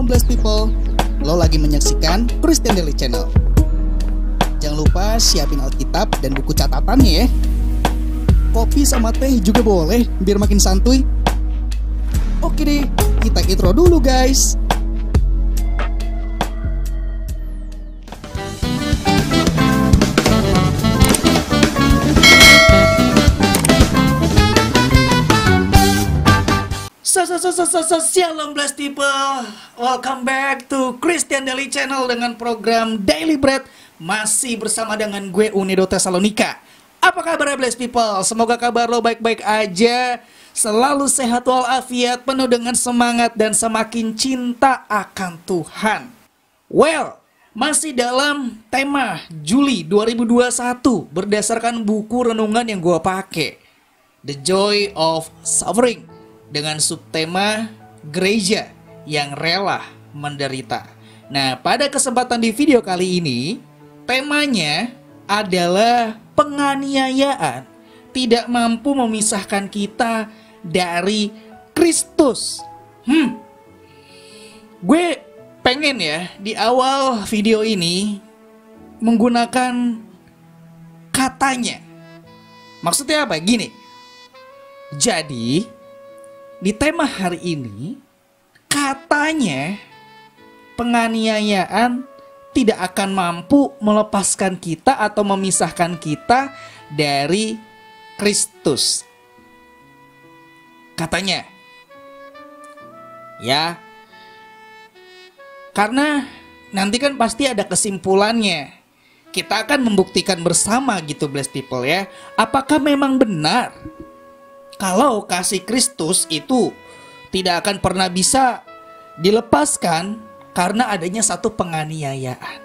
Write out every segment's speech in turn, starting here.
Shalom blessed people, lo lagi menyaksikan Christian Daily Channel. Jangan lupa siapin Alkitab dan buku catatannya ya. Kopi sama teh juga boleh, biar makin santuy. Oke deh, kita intro dulu guys. Shalom blessed people, welcome back to Christian Daily Channel dengan program Daily Bread. Masih bersama dengan gue Unido Tesalonika. Apa kabar blessed people? Semoga kabar lo baik-baik aja, selalu sehat walafiat, penuh dengan semangat dan semakin cinta akan Tuhan. Well, masih dalam tema Juli 2021 berdasarkan buku renungan yang gue pakai, The Joy of Suffering, dengan subtema gereja yang rela menderita. Nah, pada kesempatan di video kali ini, temanya adalah penganiayaan tidak mampu memisahkan kita dari Kristus. Gue pengen ya di awal video ini menggunakan katanya. Maksudnya apa? Gini. Jadi di tema hari ini, katanya penganiayaan tidak akan mampu melepaskan kita atau memisahkan kita dari Kristus. Katanya. Ya. Karena nanti kan pasti ada kesimpulannya. Kita akan membuktikan bersama gitu blessed people ya. Apakah memang benar kalau kasih Kristus itu tidak akan pernah bisa dilepaskan karena adanya satu penganiayaan.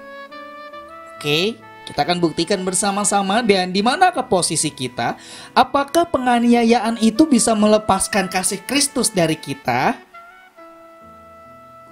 Oke, kita akan buktikan bersama-sama. Dan di manakah posisi kita? Apakah penganiayaan itu bisa melepaskan kasih Kristus dari kita?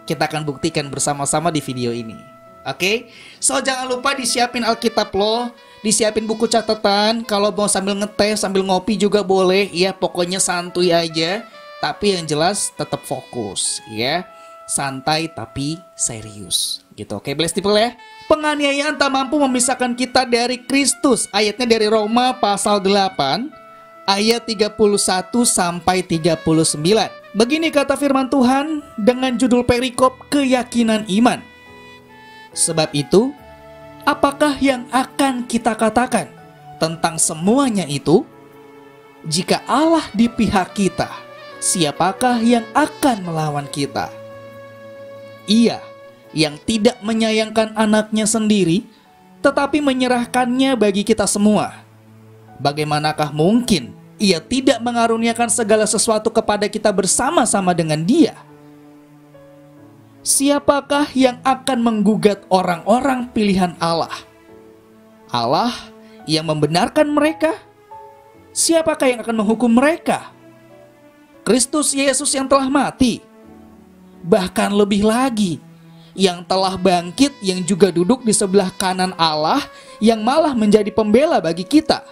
Kita akan buktikan bersama-sama di video ini. Oke, so jangan lupa disiapin Alkitab lo, disiapin buku catatan. Kalau mau sambil ngeteh, sambil ngopi juga boleh. Ya, pokoknya santuy aja. Tapi yang jelas tetap fokus ya. Santai tapi serius gitu. Oke, blessed people ya. Penganiayaan tak mampu memisahkan kita dari Kristus. Ayatnya dari Roma pasal 8 ayat 31 sampai 39. Begini kata firman Tuhan dengan judul perikop keyakinan iman. Sebab itu, apakah yang akan kita katakan tentang semuanya itu? Jika Allah di pihak kita, siapakah yang akan melawan kita? Ia yang tidak menyayangkan anaknya sendiri, tetapi menyerahkannya bagi kita semua. Bagaimanakah mungkin Ia tidak mengaruniakan segala sesuatu kepada kita bersama-sama dengan Dia? Siapakah yang akan menggugat orang-orang pilihan Allah? Allah yang membenarkan mereka? Siapakah yang akan menghukum mereka? Kristus Yesus yang telah mati, bahkan lebih lagi, yang telah bangkit, yang juga duduk di sebelah kanan Allah, yang malah menjadi pembela bagi kita.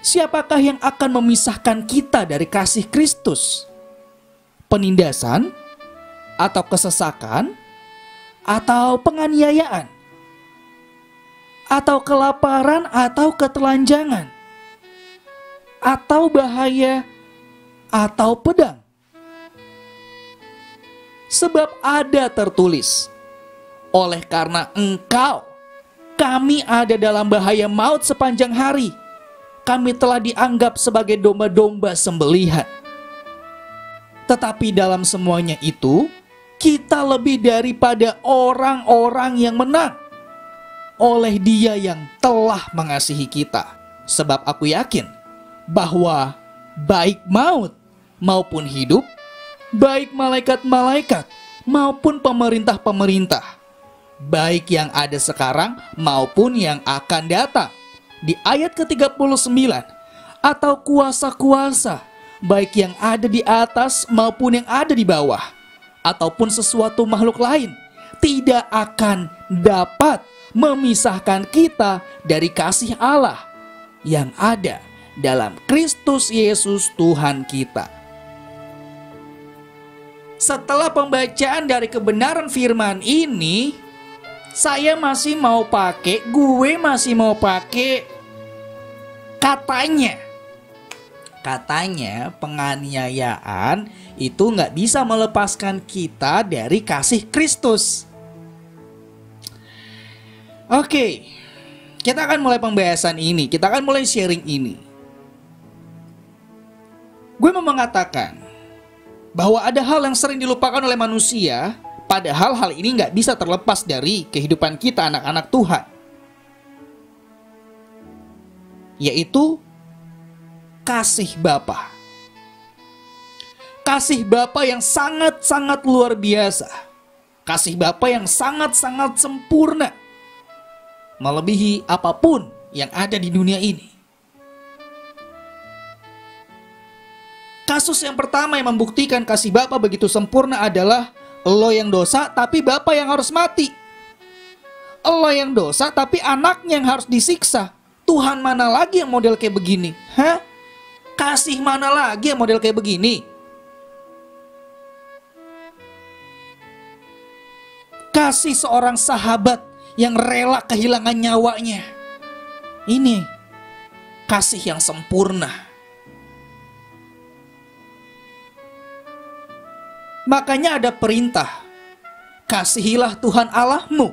Siapakah yang akan memisahkan kita dari kasih Kristus? Penindasan, atau kesesakan, atau penganiayaan, atau kelaparan, atau ketelanjangan, atau bahaya, atau pedang? Sebab ada tertulis, oleh karena engkau, kami ada dalam bahaya maut sepanjang hari. Kami telah dianggap sebagai domba-domba sembelihan. Tetapi dalam semuanya itu, kita lebih daripada orang-orang yang menang oleh Dia yang telah mengasihi kita. Sebab aku yakin bahwa baik maut maupun hidup, baik malaikat-malaikat maupun pemerintah-pemerintah, baik yang ada sekarang maupun yang akan datang, di ayat ke-39, atau kuasa-kuasa, baik yang ada di atas maupun yang ada di bawah, ataupun sesuatu makhluk lain, tidak akan dapat memisahkan kita dari kasih Allah yang ada dalam Kristus Yesus Tuhan kita. setelah pembacaan dari kebenaran firman ini, gue masih mau pakai katanya penganiayaan itu nggak bisa melepaskan kita dari kasih Kristus. Oke, kita akan mulai pembahasan ini, kita akan mulai sharing ini. Gue mau mengatakan bahwa ada hal yang sering dilupakan oleh manusia, padahal hal ini nggak bisa terlepas dari kehidupan kita anak-anak Tuhan, yaitu kasih Bapa. Kasih Bapa yang sangat-sangat luar biasa. Kasih Bapa yang sangat-sangat sempurna, melebihi apapun yang ada di dunia ini. Kasus yang pertama yang membuktikan kasih Bapa begitu sempurna adalah lo yang dosa tapi Bapa yang harus mati. Lo yang dosa tapi anaknya yang harus disiksa. Tuhan mana lagi yang model kayak begini? Hah? Kasih mana lagi yang model kayak begini? Kasih seorang sahabat yang rela kehilangan nyawanya. Ini kasih yang sempurna. Makanya ada perintah, kasihilah Tuhan Allahmu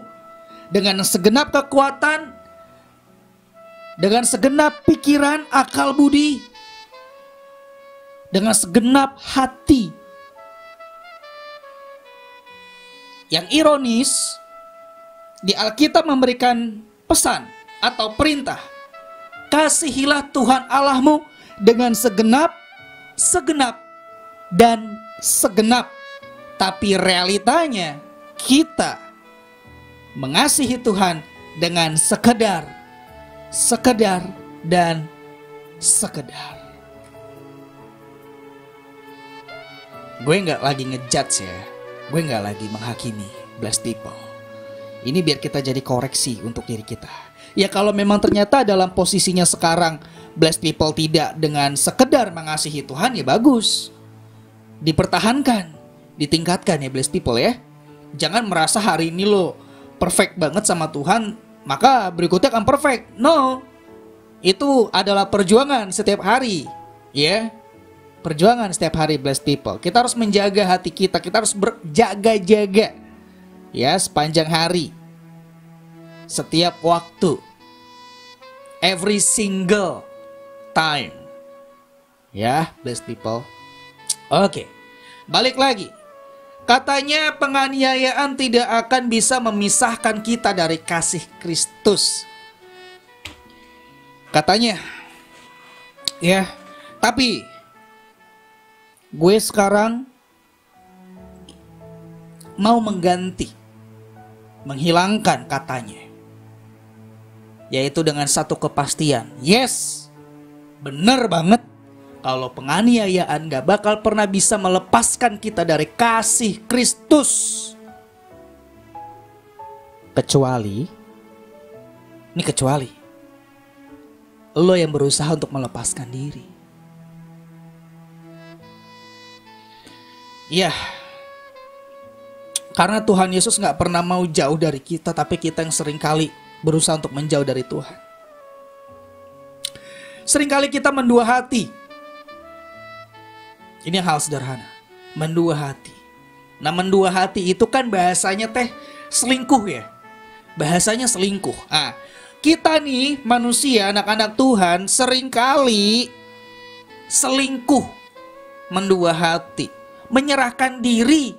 dengan segenap kekuatan, dengan segenap pikiran, akal budi, dengan segenap hati. Yang ironis, di Alkitab memberikan pesan atau perintah, kasihilah Tuhan Allahmu dengan segenap, dan segenap. Tapi realitanya kita mengasihi Tuhan dengan sekedar, dan sekedar. Gue gak lagi ngejudge ya, gue gak lagi menghakimi, blessed people. Ini biar kita jadi koreksi untuk diri kita. Ya kalau memang ternyata dalam posisinya sekarang blessed people tidak dengan sekedar mengasihi Tuhan, ya bagus, dipertahankan, ditingkatkan ya blessed people ya. Jangan merasa hari ini lo perfect banget sama Tuhan, maka berikutnya akan perfect. No, itu adalah perjuangan setiap hari ya. Perjuangan setiap hari blessed people. Kita harus menjaga hati kita, kita harus berjaga-jaga ya sepanjang hari, setiap waktu, every single time ya blessed people. Oke, balik lagi. Katanya penganiayaan tidak akan bisa memisahkan kita dari kasih Kristus. Katanya ya, tapi gue sekarang mau mengganti, menghilangkan katanya, yaitu dengan satu kepastian. Yes, bener banget. Kalau penganiayaan gak bakal pernah bisa melepaskan kita dari kasih Kristus, kecuali lo yang berusaha untuk melepaskan diri. Ya, karena Tuhan Yesus gak pernah mau jauh dari kita, tapi kita yang seringkali berusaha untuk menjauh dari Tuhan. Seringkali kita mendua hati. Ini hal sederhana, mendua hati. Nah, mendua hati itu kan bahasanya selingkuh ya. Bahasanya selingkuh. Nah, kita nih manusia, anak-anak Tuhan, seringkali selingkuh, mendua hati, menyerahkan diri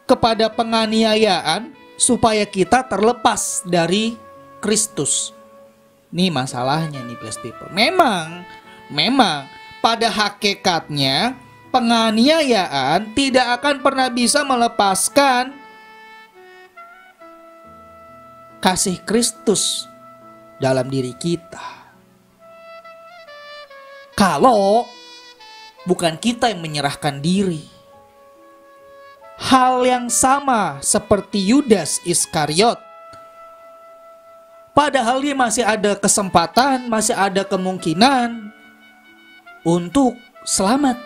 kepada penganiayaan supaya kita terlepas dari Kristus. Nih masalahnya nih blessed people. Memang pada hakikatnya penganiayaan tidak akan pernah bisa melepaskan kasih Kristus dalam diri kita, kalau bukan kita yang menyerahkan diri. Hal yang sama seperti Yudas Iskariot. Padahal dia masih ada kesempatan, masih ada kemungkinan untuk selamat.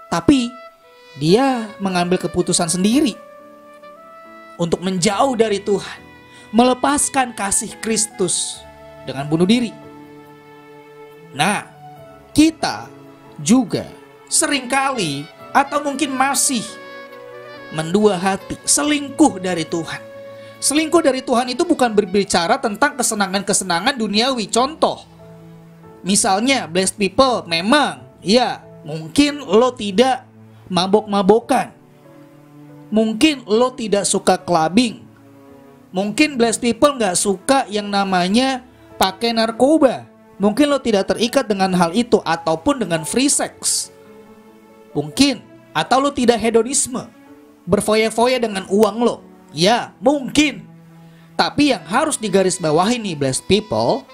Tapi dia mengambil keputusan sendiri untuk menjauh dari Tuhan, melepaskan kasih Kristus dengan bunuh diri. Nah, kita juga seringkali atau mungkin masih mendua hati, selingkuh dari Tuhan. Selingkuh dari Tuhan itu bukan berbicara tentang kesenangan-kesenangan duniawi. Contoh, misalnya blessed people, memang ya mungkin lo tidak mabok-mabokan, mungkin lo tidak suka clubbing, mungkin blessed people gak suka yang namanya pakai narkoba, mungkin lo tidak terikat dengan hal itu, ataupun dengan free sex mungkin, atau lo tidak hedonisme, berfoya-foya dengan uang lo. Ya, mungkin. Tapi yang harus digarisbawahi nih blessed people,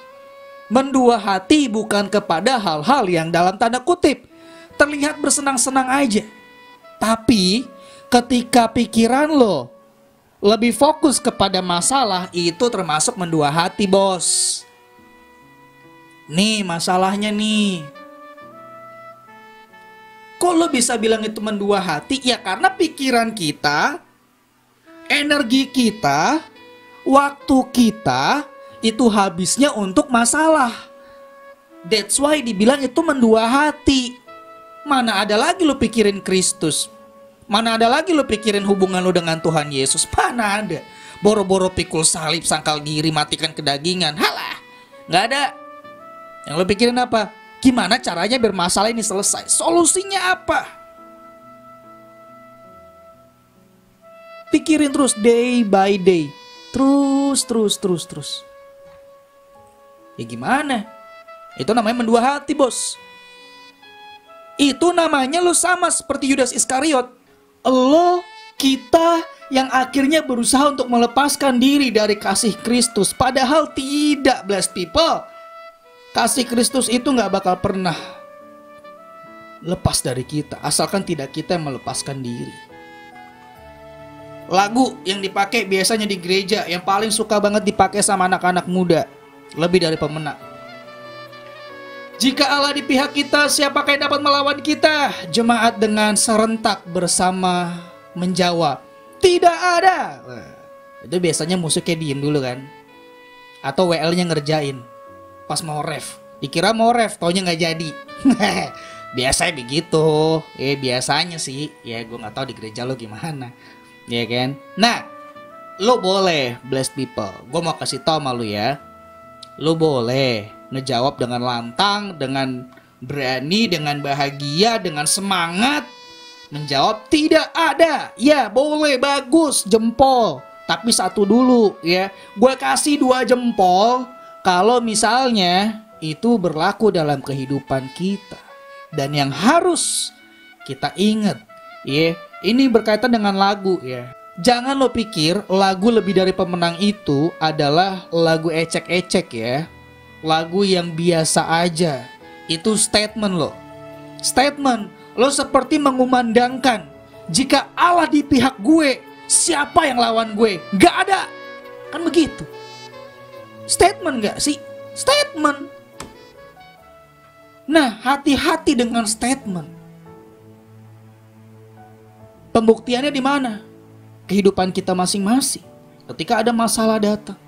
mendua hati bukan kepada hal-hal yang dalam tanda kutip terlihat bersenang-senang aja. Tapi ketika pikiran lo lebih fokus kepada masalah, itu termasuk mendua hati, bos. Nih masalahnya nih. Kok lo bisa bilang itu mendua hati? Ya karena pikiran kita, energi kita, waktu kita itu habisnya untuk masalah. That's why dibilang itu mendua hati. Mana ada lagi lo pikirin Kristus? Mana ada lagi lo pikirin hubungan lo dengan Tuhan Yesus? Mana ada? Boro-boro pikul salib, sangkal diri, matikan kedagingan. Halah, gak ada. Yang lo pikirin apa? Gimana caranya biar masalah ini selesai? Solusinya apa? Pikirin terus day by day. Terus. Ya gimana? Itu namanya mendua hati, bos. Itu namanya lo sama seperti Yudas Iskariot. Lo, kita yang akhirnya berusaha untuk melepaskan diri dari kasih Kristus. Padahal tidak, blessed people. Kasih Kristus itu gak bakal pernah lepas dari kita, asalkan tidak kita yang melepaskan diri. Lagu yang dipakai biasanya di gereja yang paling suka banget dipakai sama anak-anak muda, lebih dari pemenang. Jika Allah di pihak kita, siapakah yang dapat melawan kita? Jemaat dengan serentak bersama menjawab, tidak ada. Itu biasanya musiknya diem dulu kan, atau WL-nya ngerjain. Pas mau ref, dikira mau ref, taunya gak jadi. Biasanya begitu. Biasanya sih. Ya gue gak tahu di gereja lo gimana, ya kan. Nah, lo boleh blessed people, gue mau kasih tau sama lo ya, lo boleh ngejawab dengan lantang, dengan berani, dengan bahagia, dengan semangat. Menjawab tidak ada. Ya boleh, bagus, jempol. Tapi satu dulu ya, gue kasih 2 jempol kalau misalnya itu berlaku dalam kehidupan kita. Dan yang harus kita ingat ya, ini berkaitan dengan lagu ya. Jangan lo pikir lagu lebih dari pemenang itu adalah lagu ecek-ecek ya, lagu yang biasa aja. Itu statement lo. Statement lo seperti mengumandangkan, jika Allah di pihak gue, siapa yang lawan gue? Gak ada. Kan begitu. Statement gak sih? Statement. Nah, hati-hati dengan statement. Pembuktiannya di mana? Kehidupan kita masing-masing. Ketika ada masalah datang,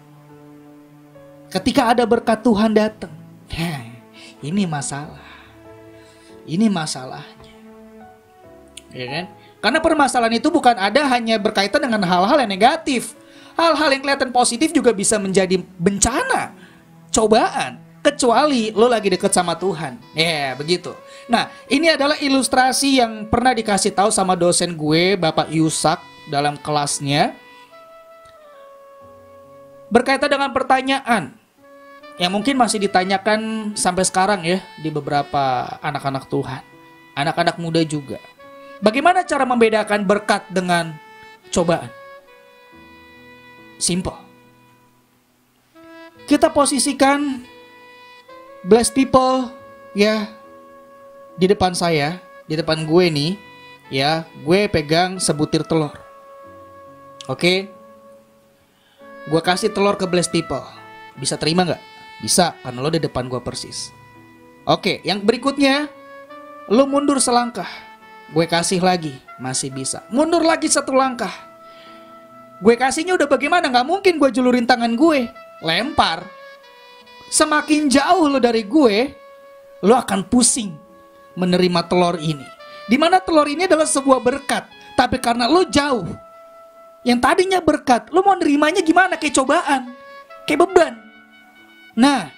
ketika ada berkat Tuhan datang, ini masalah. Ini masalahnya, ya kan? Karena permasalahan itu bukan ada hanya berkaitan dengan hal-hal yang negatif. Hal-hal yang kelihatan positif juga bisa menjadi bencana, cobaan, kecuali lo lagi deket sama Tuhan. Ya, begitu. Nah, ini adalah ilustrasi yang pernah dikasih tahu sama dosen gue, Bapak Yusak, dalam kelasnya. Berkaitan dengan pertanyaan yang mungkin masih ditanyakan sampai sekarang ya di beberapa anak-anak Tuhan, anak-anak muda juga. Bagaimana cara membedakan berkat dengan cobaan? Simple. Kita posisikan blessed people ya di depan saya, di depan gue nih ya. Gue pegang sebutir telur. Oke? Gue kasih telur ke blessed people. Bisa terima gak? Bisa, karena lo di depan gue persis. Oke, yang berikutnya, lo mundur selangkah. Gue kasih lagi, masih bisa. Mundur lagi satu langkah. Gue kasihnya udah bagaimana? Gak mungkin gue julurin tangan gue. Lempar. Semakin jauh lo dari gue, lo akan pusing menerima telur ini. Dimana telur ini adalah sebuah berkat. Tapi karena lo jauh, yang tadinya berkat, lo mau nerimanya gimana? Kayak cobaan, kayak beban. Nah,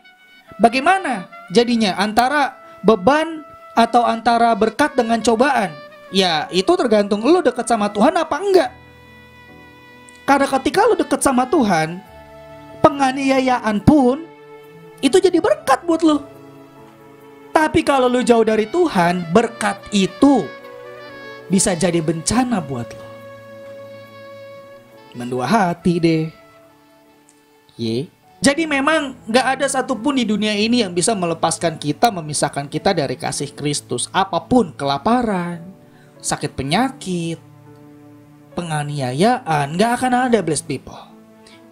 bagaimana jadinya antara beban atau antara berkat dengan cobaan? Ya, itu tergantung lo dekat sama Tuhan apa enggak. Karena ketika lo dekat sama Tuhan, penganiayaan pun itu jadi berkat buat lo. Tapi kalau lo jauh dari Tuhan, berkat itu bisa jadi bencana buat lo. Mendua hati deh. Jadi memang gak ada satupun di dunia ini yang bisa melepaskan kita, memisahkan kita dari kasih Kristus. Apapun, kelaparan, sakit penyakit, penganiayaan, gak akan ada, blessed people.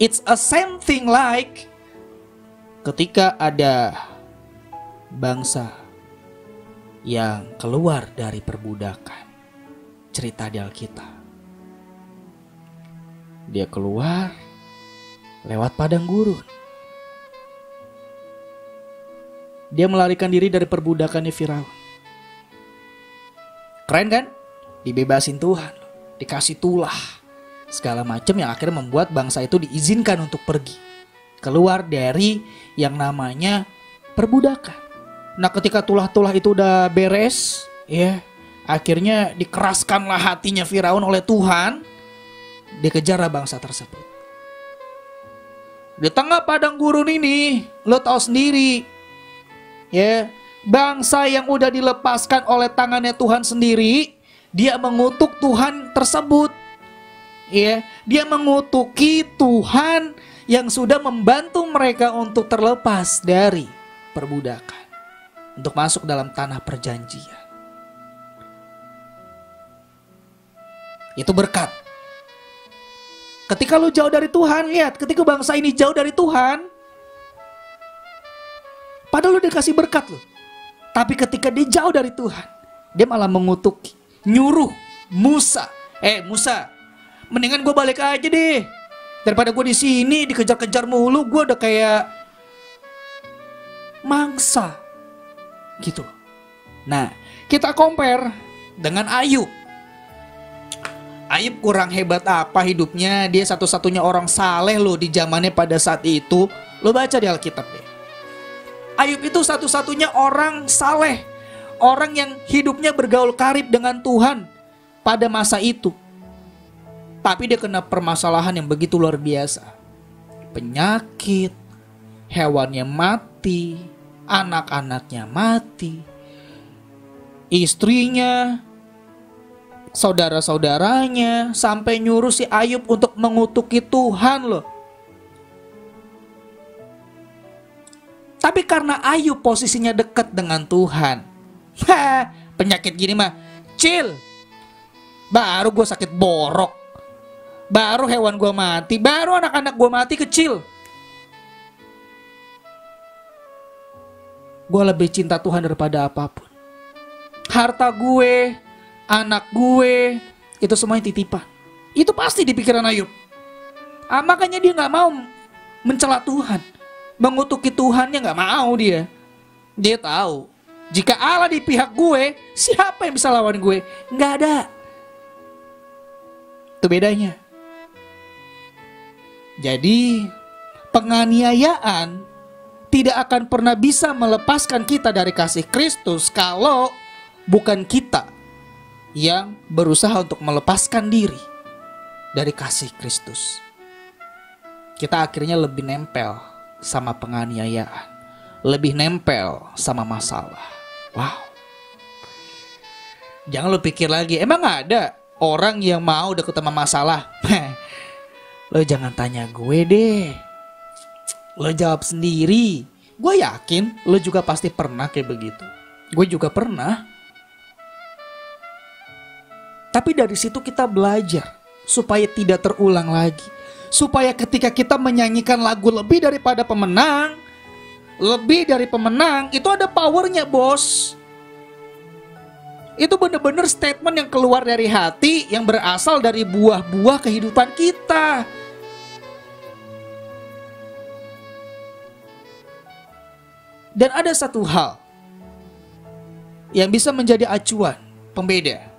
It's a same thing like ketika ada bangsa yang keluar dari perbudakan. Cerita di Alkitab. Dia keluar lewat padang gurun. Dia melarikan diri dari perbudakannya Firaun. Keren kan? Dibebasin Tuhan, dikasih tulah, segala macam yang akhirnya membuat bangsa itu diizinkan untuk pergi keluar dari yang namanya perbudakan. Nah, ketika tulah-tulah itu udah beres, ya, akhirnya dikeraskanlah hatinya Firaun oleh Tuhan. Dikejarlah bangsa tersebut. Di tengah padang gurun ini, lo tahu sendiri, ya, bangsa yang udah dilepaskan oleh tangannya Tuhan sendiri, dia mengutuk Tuhan tersebut. Ya, dia mengutuki Tuhan yang sudah membantu mereka untuk terlepas dari perbudakan, untuk masuk dalam tanah perjanjian. Itu berkat. Ketika lu jauh dari Tuhan, lihat, ketika bangsa ini jauh dari Tuhan, padahal lu dikasih berkat lu. Tapi ketika dia jauh dari Tuhan, dia malah mengutuki, nyuruh Musa, Musa, mendingan gue balik aja deh, daripada gue di sini dikejar-kejar mulu, gue udah kayak mangsa, gitu. Nah, kita compare dengan Ayub. Ayub kurang hebat apa hidupnya? Dia satu-satunya orang saleh loh di zamannya pada saat itu. Lo baca di Alkitab deh. Ayub itu satu-satunya orang saleh, orang yang hidupnya bergaul karib dengan Tuhan pada masa itu. Tapi dia kena permasalahan yang begitu luar biasa. Penyakit, hewannya mati, anak-anaknya mati, istrinya, saudara-saudaranya, sampai nyuruh si Ayub untuk mengutuki Tuhan loh. Tapi karena Ayub posisinya dekat dengan Tuhan, penyakit gini mah chill. Baru gue sakit borok, baru hewan gue mati, baru anak-anak gue mati kecil. Gue lebih cinta Tuhan daripada apapun. Harta gue, anak gue, itu semuanya titipan. Itu pasti di pikiran Ayub. Makanya dia gak mau mencela Tuhan, mengutuki Tuhannya gak mau dia. Dia tahu, jika Allah di pihak gue, siapa yang bisa lawan gue? Gak ada. Itu bedanya. Jadi penganiayaan tidak akan pernah bisa melepaskan kita dari kasih Kristus kalau bukan kita yang berusaha untuk melepaskan diri dari kasih Kristus. Kita akhirnya lebih nempel sama penganiayaan, lebih nempel sama masalah. Wow. Jangan lu pikir lagi, emang gak ada orang yang mau deket sama masalah? Lo jangan tanya gue deh, lo jawab sendiri. Gue yakin lo juga pasti pernah kayak begitu. Gue juga pernah. Tapi dari situ kita belajar supaya tidak terulang lagi. Supaya ketika kita menyanyikan lagu lebih daripada pemenang, itu ada powernya, bos. Itu benar-benar statement yang keluar dari hati, yang berasal dari buah-buah kehidupan kita. Dan ada satu hal yang bisa menjadi acuan pembeda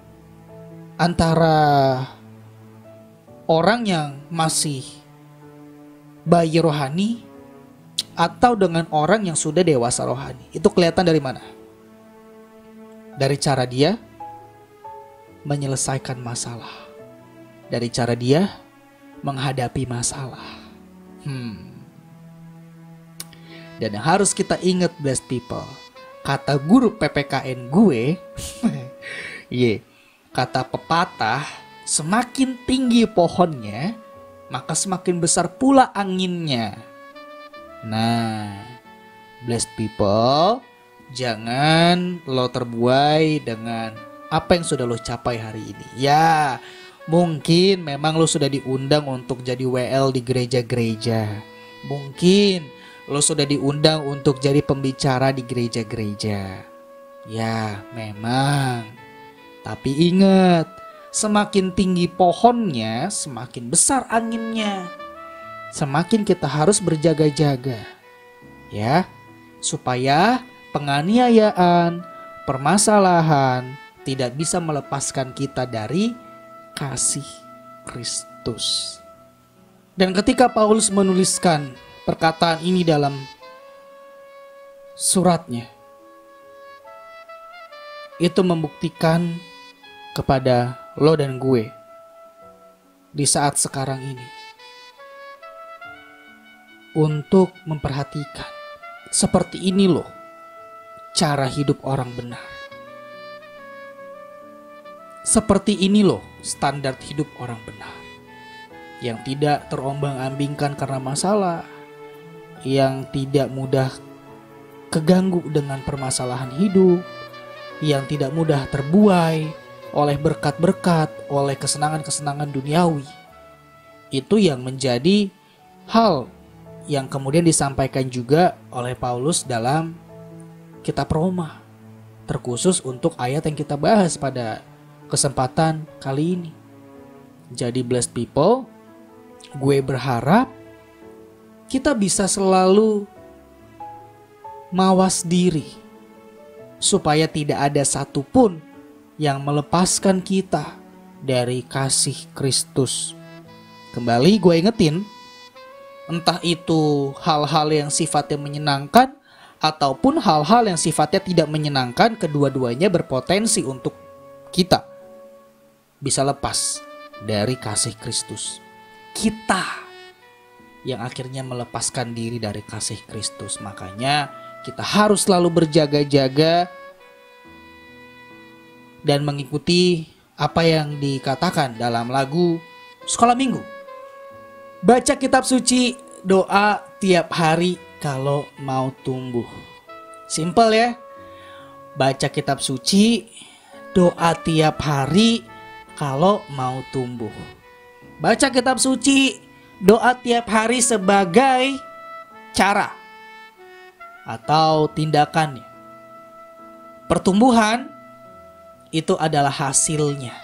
antara orang yang masih bayi rohani atau dengan orang yang sudah dewasa rohani. Itu kelihatan dari mana? Dari cara dia menyelesaikan masalah. Dari cara dia menghadapi masalah. Dan yang harus kita ingat, blessed people, kata guru PPKN gue, kata pepatah, semakin tinggi pohonnya, maka semakin besar pula anginnya. Nah, blessed people, jangan lo terbuai dengan apa yang sudah lo capai hari ini. Ya, mungkin memang lo sudah diundang untuk jadi WL di gereja-gereja. Mungkin lo sudah diundang untuk jadi pembicara di gereja-gereja. Ya, memang. Tapi ingat, semakin tinggi pohonnya, semakin besar anginnya. Semakin kita harus berjaga-jaga. Ya, supaya penganiayaan, permasalahan tidak bisa melepaskan kita dari kasih Kristus. Dan ketika Paulus menuliskan perkataan ini dalam suratnya, itu membuktikan kepada lo dan gue di saat sekarang ini untuk memperhatikan seperti ini loh cara hidup orang benar. Seperti ini loh standar hidup orang benar, yang tidak terombang-ambingkan karena masalah, yang tidak mudah keganggu dengan permasalahan hidup, yang tidak mudah terbuai oleh berkat-berkat, oleh kesenangan-kesenangan duniawi. Itu yang menjadi hal yang kemudian disampaikan juga oleh Paulus dalam kitab Roma, terkhusus untuk ayat yang kita bahas pada kesempatan kali ini. Jadi blessed people, gue berharap kita bisa selalu mawas diri supaya tidak ada satupun yang melepaskan kita dari kasih Kristus. Kembali gue ingetin, entah itu hal-hal yang sifatnya menyenangkan ataupun hal-hal yang sifatnya tidak menyenangkan, kedua-duanya berpotensi untuk kita bisa lepas dari kasih Kristus. Kita yang akhirnya melepaskan diri dari kasih Kristus. Makanya kita harus selalu berjaga-jaga dan mengikuti apa yang dikatakan dalam lagu Sekolah Minggu. Baca kitab suci, doa tiap hari kalau mau tumbuh. Simple ya. Baca kitab suci, doa tiap hari kalau mau tumbuh. Baca kitab suci, doa tiap hari sebagai cara atau tindakannya. Pertumbuhan itu adalah hasilnya.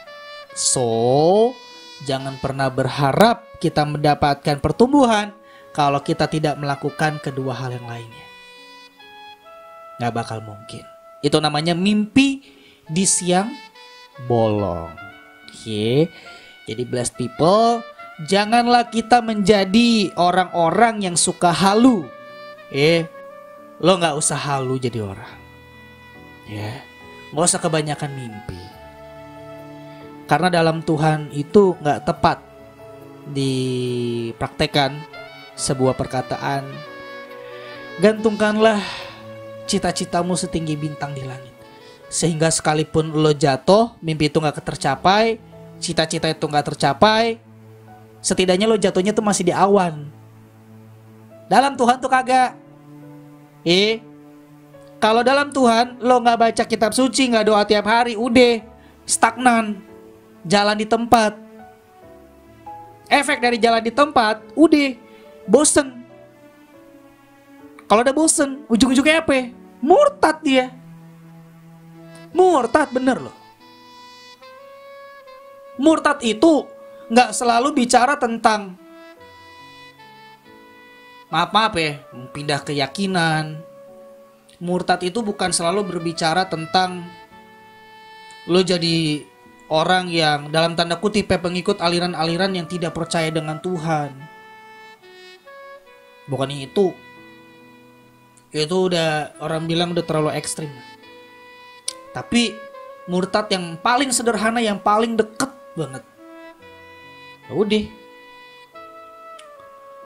So, jangan pernah berharap kita mendapatkan pertumbuhan kalau kita tidak melakukan kedua hal yang lainnya. Gak bakal mungkin. Itu namanya mimpi di siang bolong. Jadi blessed people, janganlah kita menjadi orang-orang yang suka halu. Lo gak usah halu jadi orang. Gak usah kebanyakan mimpi. Karena dalam Tuhan itu gak tepat dipraktekan sebuah perkataan, gantungkanlah cita-citamu setinggi bintang di langit. Sehingga sekalipun lo jatuh, mimpi itu gak tercapai, cita-cita itu gak tercapai, setidaknya lo jatuhnya tuh masih di awan. Dalam Tuhan tuh kagak. Kalau dalam Tuhan lo gak baca kitab suci, gak doa tiap hari, udah stagnan, jalan di tempat. Efek dari jalan di tempat, udah bosen. Kalau udah bosen, ujung-ujungnya apa? Murtad dia. Murtad bener loh. Murtad itu nggak selalu bicara tentang maaf ya, pindah keyakinan. Murtad itu bukan selalu berbicara tentang lo jadi orang yang dalam tanda kutip pengikut aliran-aliran yang tidak percaya dengan Tuhan. Bukan itu. Itu udah orang bilang udah terlalu ekstrim. Tapi murtad yang paling sederhana, yang paling deket banget. Ya udah.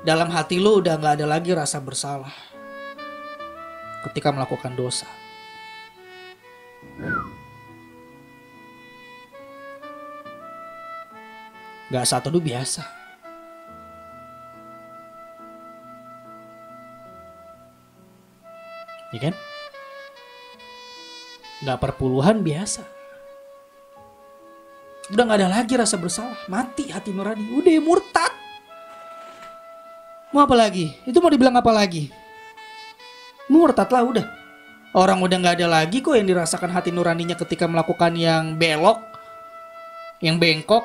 Dalam hati lo udah gak ada lagi rasa bersalah ketika melakukan dosa. Gak satu dulu biasa. Ya kan? Gak perpuluhan biasa. Udah gak ada lagi rasa bersalah. Mati hati nurani. Udah murtad. Mau apa lagi? Itu mau dibilang apa lagi? Murtad lah udah. Orang udah gak ada lagi kok yang dirasakan hati nuraninya ketika melakukan yang belok, yang bengkok.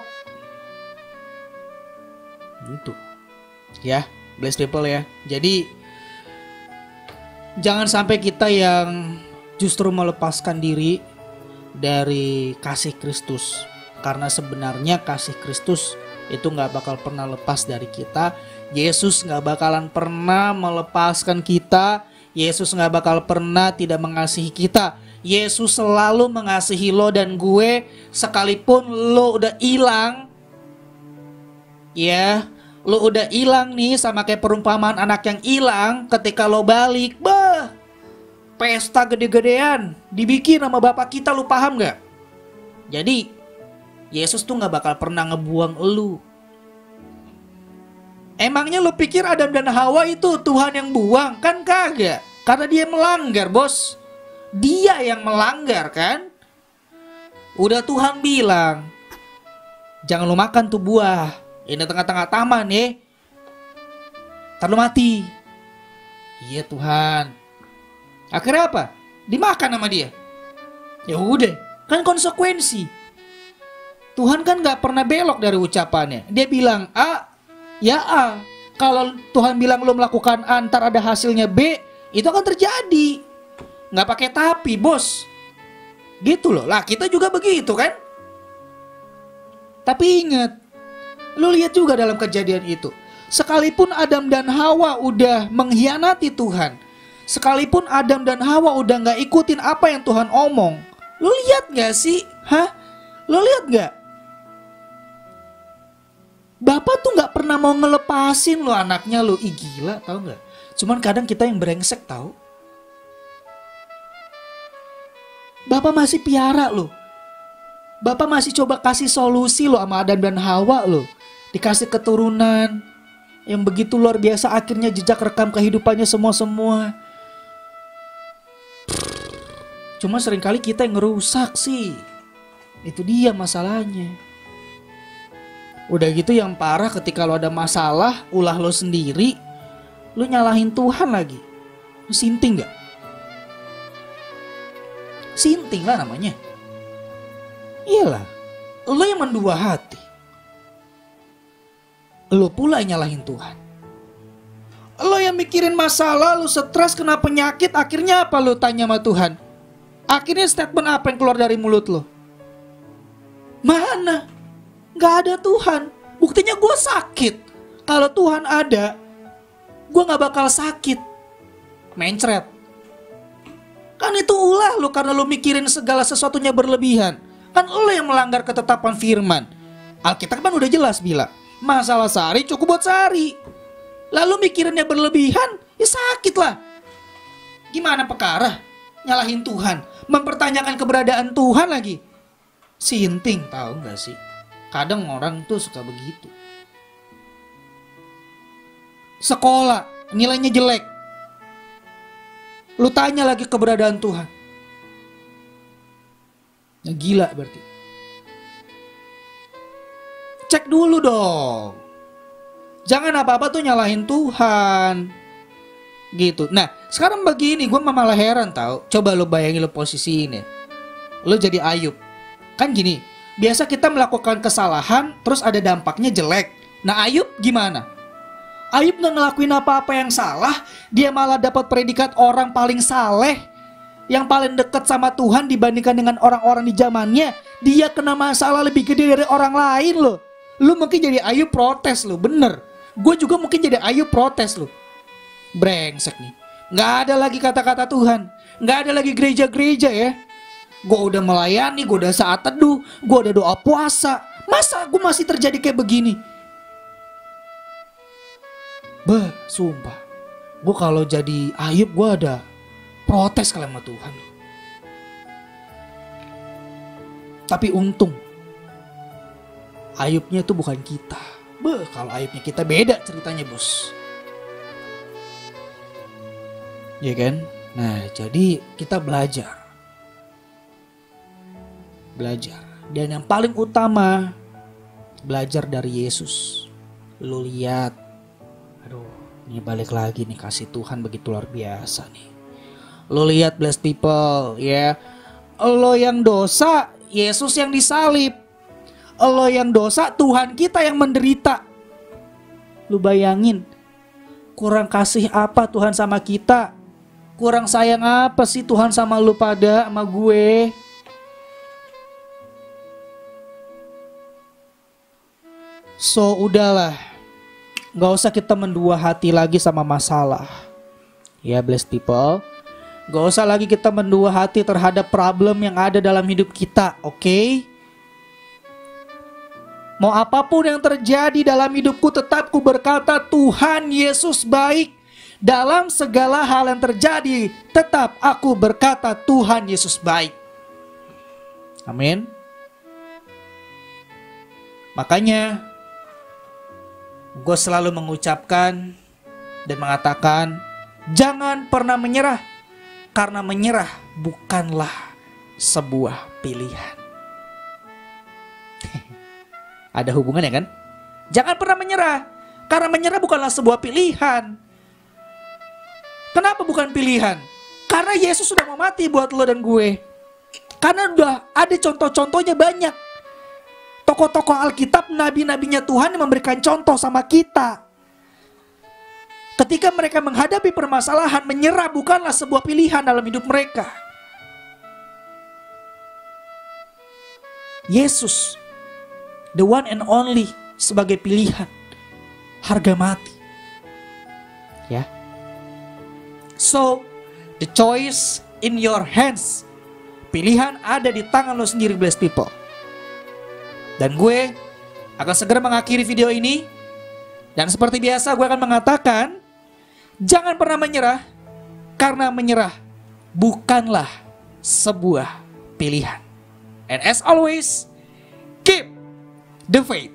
Gitu. Ya, bless people ya. Jadi jangan sampai kita yang justru melepaskan diri dari kasih Kristus. Karena sebenarnya kasih Kristus itu gak bakal pernah lepas dari kita. Yesus gak bakalan pernah melepaskan kita. Yesus gak bakal pernah tidak mengasihi kita. Yesus selalu mengasihi lo dan gue. Sekalipun lo udah hilang, ya, lo udah hilang nih, sama kayak perumpamaan anak yang hilang. Ketika lo balik, pesta gede-gedean dibikin sama bapak kita, lo paham gak? Jadi Yesus tuh gak bakal pernah ngebuang lo. Emangnya lo pikir Adam dan Hawa itu Tuhan yang buang? Kan kagak. Karena dia melanggar, bos. Dia yang melanggar kan. Udah Tuhan bilang, jangan lo makan tuh buah. Ini tengah-tengah taman ya. Ntar lo mati. Iya Tuhan. Akhirnya apa? Dimakan sama dia. Ya udah, kan konsekuensi. Tuhan kan gak pernah belok dari ucapannya. Dia bilang A, ya A. Kalau Tuhan bilang lo melakukan A, ntar ada hasilnya B, itu akan terjadi. Gak pakai tapi, bos. Gitu loh. Lah kita juga begitu kan. Tapi ingat, lo lihat juga dalam kejadian itu. Sekalipun Adam dan Hawa udah mengkhianati Tuhan, sekalipun Adam dan Hawa udah gak ikutin apa yang Tuhan omong, lo lihat gak sih? Hah? Lo lihat gak? Bapak tuh gak pernah mau ngelepasin lo anaknya lo. Ih gila, tau gak? Cuman kadang kita yang brengsek tau. Bapak masih piara lo. Bapak masih coba kasih solusi lo sama Adam dan Hawa lo. Dikasih keturunan yang begitu luar biasa, akhirnya jejak rekam kehidupannya semua-semua. Cuma seringkali kita yang ngerusak sih. Itu dia masalahnya. Udah gitu yang parah, ketika lo ada masalah, ulah lo sendiri, lo nyalahin Tuhan lagi. Sinting gak? Sinting lah namanya. Iyalah, lo yang mendua hati. Lo pula yang nyalahin Tuhan. Lo yang mikirin masalah, lo stres, kena penyakit, akhirnya apa lo tanya sama Tuhan? Akhirnya statement apa yang keluar dari mulut lo? Mana? Gak ada Tuhan. Buktinya gue sakit. Kalau Tuhan ada, gue gak bakal sakit. Mencret. Kan itu ulah lo, karena lo mikirin segala sesuatunya berlebihan. Kan lo yang melanggar ketetapan firman. Alkitab kan udah jelas bilang, masalah sehari cukup buat sehari. Lalu mikirinnya berlebihan, ya sakit lah. Gimana perkara? Nyalahin Tuhan, mempertanyakan keberadaan Tuhan lagi. Sinting, tahu gak sih? Kadang orang tuh suka begitu. Sekolah, nilainya jelek. Lu tanya lagi keberadaan Tuhan. Ya gila berarti. Cek dulu dong. Jangan apa-apa tuh nyalahin Tuhan. Gitu. Nah, sekarang begini, gue malah heran tau. Coba lu bayangin lu posisi ini. Lu jadi Ayub. Kan gini, Biasa kita melakukan kesalahan, terus ada dampaknya jelek. Nah, Ayub gimana? Ayub nggak ngelakuin apa-apa yang salah, dia malah dapat predikat orang paling saleh, yang paling dekat sama Tuhan dibandingkan dengan orang-orang di zamannya. Dia kena masalah lebih gede dari orang lain loh. Lu mungkin jadi Ayub protes lo, bener. Gue juga mungkin jadi Ayub protes lo. Brengsek nih. Nggak ada lagi kata-kata Tuhan. Nggak ada lagi gereja-gereja ya. Gue udah melayani, gue udah saat teduh, gue udah doa puasa. Masa gue masih terjadi kayak begini? Sumpah. Gue kalau jadi Ayub, gue ada protes kali sama Tuhan. Tapi untung Ayubnya itu bukan kita. Kalau Ayubnya kita beda ceritanya, bos. Ya kan? Nah, jadi kita belajar. Dan yang paling utama, belajar dari Yesus. Lu lihat, aduh, ini balik lagi nih, kasih Tuhan begitu luar biasa nih. Lu lihat, blessed people, ya. Lo yang dosa, Yesus yang disalib. Lo yang dosa, Tuhan kita yang menderita. Lu bayangin, kurang kasih apa Tuhan sama kita? Kurang sayang apa sih Tuhan sama lu pada, sama gue? So udahlah, gak usah kita mendua hati lagi sama masalah. Ya, blessed people, gak usah lagi kita mendua hati terhadap problem yang ada dalam hidup kita, oke? Mau apapun yang terjadi dalam hidupku, tetap ku berkata Tuhan Yesus baik. Dalam segala hal yang terjadi, tetap aku berkata Tuhan Yesus baik. Amin. Makanya gue selalu mengucapkan dan mengatakan, jangan pernah menyerah, karena menyerah bukanlah sebuah pilihan. Ada hubungannya kan? Jangan pernah menyerah, karena menyerah bukanlah sebuah pilihan. Kenapa bukan pilihan? Karena Yesus sudah mau mati buat lo dan gue. Karena udah ada contoh-contohnya banyak. Tokoh-tokoh Alkitab, nabi-nabinya Tuhan yang memberikan contoh sama kita. Ketika mereka menghadapi permasalahan, menyerah bukanlah sebuah pilihan dalam hidup mereka. Yesus, the one and only, sebagai pilihan, harga mati. Ya. So, the choice in your hands. Pilihan ada di tangan lo sendiri, blessed people. Dan gue akan segera mengakhiri video ini. Dan seperti biasa gue akan mengatakan, jangan pernah menyerah, karena menyerah bukanlah sebuah pilihan. And as always, keep the faith.